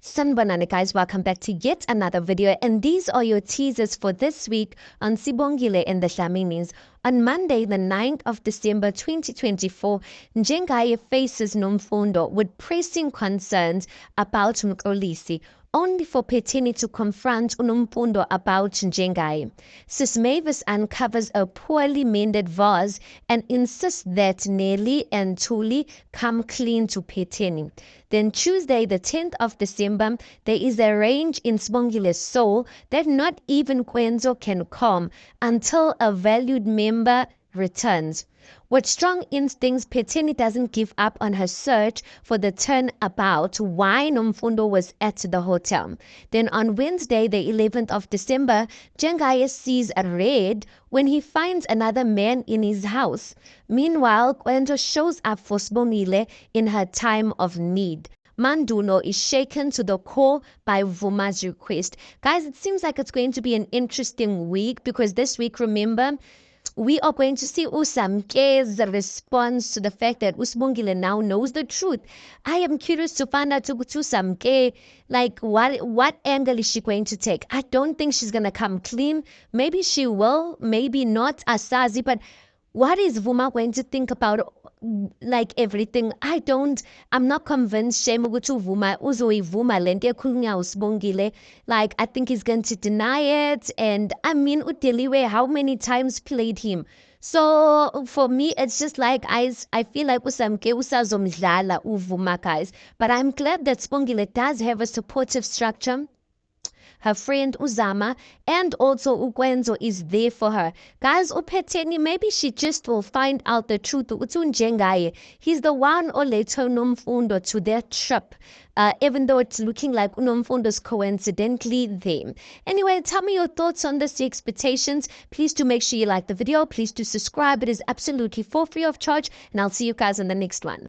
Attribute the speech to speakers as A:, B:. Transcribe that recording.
A: Sanibonani guys, welcome back to yet another video, and these are your teasers for this week on Sibongile and the Dlaminis. On Monday, the 9th of December 2024, Njengaye faces Nomfundo with pressing concerns about Mxolisi, only for Phetheni to confront Nomfundo about Njengaye. Sis Mavis uncovers a poorly mended vase and insists that Nelly and Thuli come clean to Phetheni. Then Tuesday, the 10th of December, there is a range in Sibongile's soul that not even Kwenzo can calm until a valued member returns. With strong instincts, Phetheni doesn't give up on her search for the turnabout why Nomfundo was at the hotel. Then on Wednesday, the 11th of December, Njengaye sees a red when he finds another man in his house. Meanwhile, Kwento shows up for Sibongile in her time of need. Mandulo is shaken to the core by Vuma's request. Guys, it seems like it's going to be an interesting week because this week, remember, we are going to see Usamke's response to the fact that Usbongile now knows the truth. I am curious to find out Usamke, like what angle is she going to take? I don't think she's gonna come clean. Maybe she will, maybe not, Asazi, but what is Vuma going to think about like everything? I'm not convinced Shame Vuma Vuma Lente Kunya Usbongile. Like I think he's going to deny it. And I mean Utiliwe, how many times played him? So for me, it's just like I feel like Usamke usazomdlala uvuma, guys. But I'm glad that Sibongile does have a supportive structure. Her friend Uzama and also Ukwenzo is there for her. Guys, uPhetheni, maybe she just will find out the truth. Njengaye, he's the one olethe Nomfundo to their trip. Even though it's looking like Nomfundo's coincidentally there. Anyway, tell me your thoughts on this, your expectations. Please do make sure you like the video. Please do subscribe. It is absolutely for free of charge. And I'll see you guys in the next one.